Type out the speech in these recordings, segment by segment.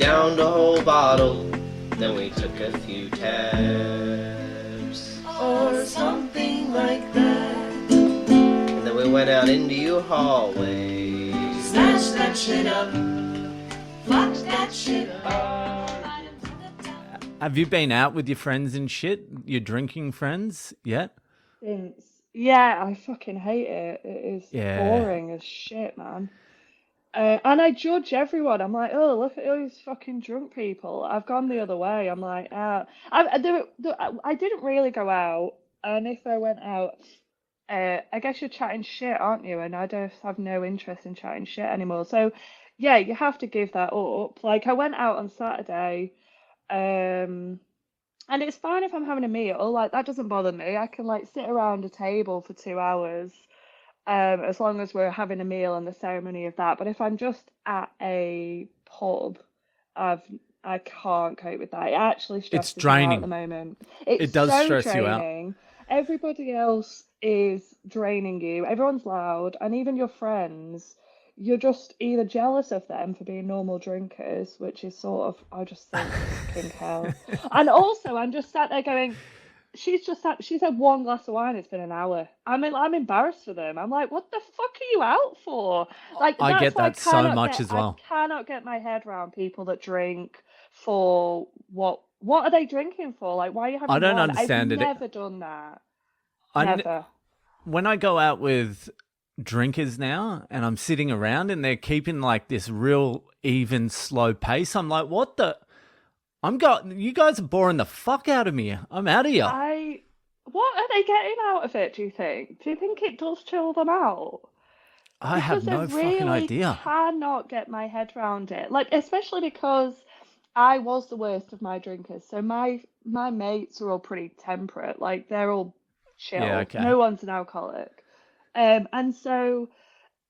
downed a whole bottle. Then we took a few tabs. Or something like that. And then we went out into your hallway. Smash that shit up. Fuck that shit up. Have you been out with your friends and shit? Your drinking friends yet? Yeah, I fucking hate it. It is boring as shit, man. And I judge everyone. I'm like, oh, look at all these fucking drunk people. I've gone the other way. I'm like, I didn't really go out. And if I went out, I guess you're chatting shit, aren't you? And I just have no interest in chatting shit anymore. So, yeah, you have to give that up. Like, I went out on Saturday, and it's fine if I'm having a meal. Like, that doesn't bother me. I can, like, sit around a table for 2 hours. As long as we're having a meal and the ceremony of that. But if I'm just at a pub, I can't cope with that. It actually stresses me out at the moment. It does so stress draining. you out. Everybody else is draining you. Everyone's loud, and even your friends, you're just either jealous of them for being normal drinkers, which is sort of, I just think, fucking hell. And also, I'm just sat there going, she's had one glass of wine. It's been an hour. I'm embarrassed for them. I'm like, what the fuck are you out for? Like, I get that's that why so much as well. I cannot get my head around people that drink for what? What are they drinking for? Like, why are you having I don't one? understand I've it. never done that. Never. When I go out with drinkers now and I'm sitting around and they're keeping like this real even slow pace, I'm like, what the? You guys are boring the fuck out of me. I'm out of here. What are they getting out of it, do you think? Do you think it does chill them out? I have no fucking idea. I cannot get my head around it. Like, especially because I was the worst of my drinkers. So my mates are all pretty temperate. Like, they're all chill. Yeah, okay. No one's an alcoholic. And so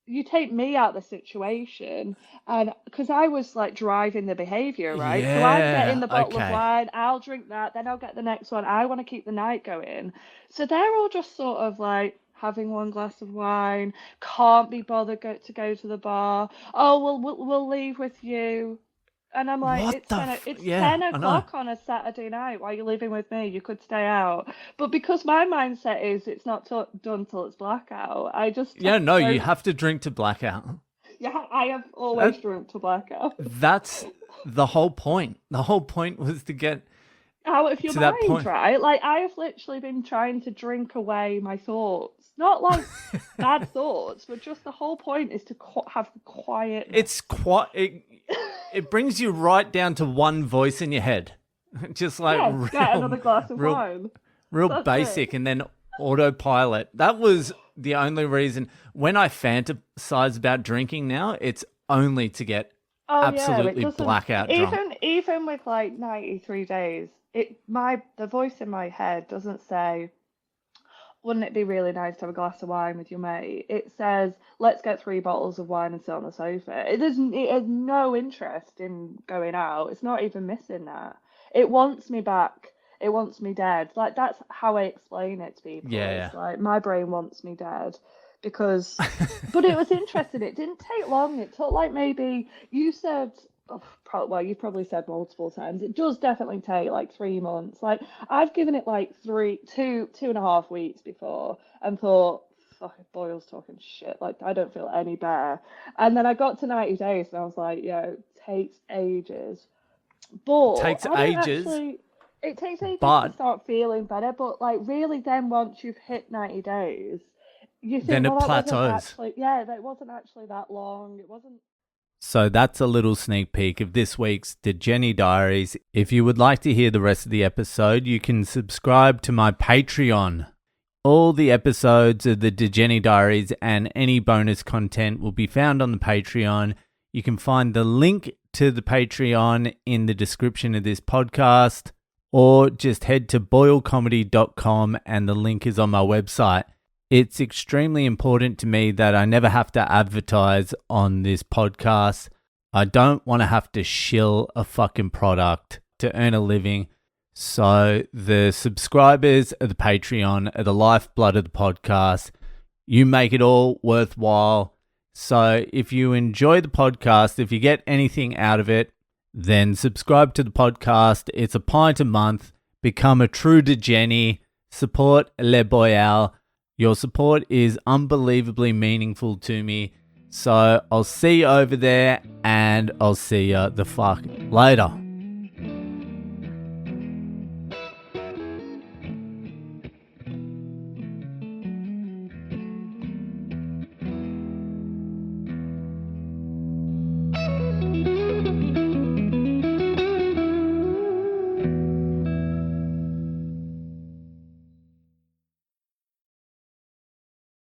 you take me out of the situation, and because I was like driving the behavior, right? So I'm getting the bottle of wine, I'll drink that, then I'll get the next one. I want to keep the night going. So they're all just sort of like having one glass of wine, can't be bothered to go to the bar. Oh, we'll leave with you. And I'm like, it's 10 o'clock on a Saturday night. Why are you leaving with me? You could stay out. But because my mindset is it's not done till it's blackout, you have to drink to blackout. Yeah, I have always drunk to blackout. That's the whole point. The whole point was to get out of your mind, right? Like, I have literally been trying to drink away my thoughts. Not like bad thoughts, but just the whole point is to have quiet. It's it brings you right down to one voice in your head. Just like get another glass of wine. Real basic, and then autopilot. That was the only reason. When I fantasize about drinking now, it's only to get absolutely blackout drunk. Even with like 93 days, the voice in my head doesn't say, wouldn't it be really nice to have a glass of wine with your mate? It says, let's get 3 bottles of wine and sit on the sofa. It has no interest in going out. It's not even missing that. It wants me back. It wants me dead. Like, that's how I explain it to people. Yeah. It's like, my brain wants me dead. Because, but it was interesting. It didn't take long. It took like maybe, you said, you've probably said multiple times. It does definitely take like 3 months. Like, I've given it like 2.5 weeks before and thought, fuck, Boyle's talking shit. Like, I don't feel any better. And then I got to 90 days and I was like, it takes ages. But it takes ages to start feeling better. But like, really, then once you've hit 90 days, you think, then it plateaus. That wasn't actually that long. It wasn't. So that's a little sneak peek of this week's Degenny Diaries. If you would like to hear the rest of the episode, you can subscribe to my Patreon. All the episodes of the Degenny Diaries and any bonus content will be found on the Patreon. You can find the link to the Patreon in the description of this podcast, or just head to boylecomedy.com and the link is on my website. It's extremely important to me that I never have to advertise on this podcast. I don't want to have to shill a fucking product to earn a living. So the subscribers of the Patreon are the lifeblood of the podcast. You make it all worthwhile. So if you enjoy the podcast, if you get anything out of it, then subscribe to the podcast. It's a pint a month. Become a true Degenny. Support Le Boyal. Your support is unbelievably meaningful to me. So I'll see you over there, and I'll see you the fuck later.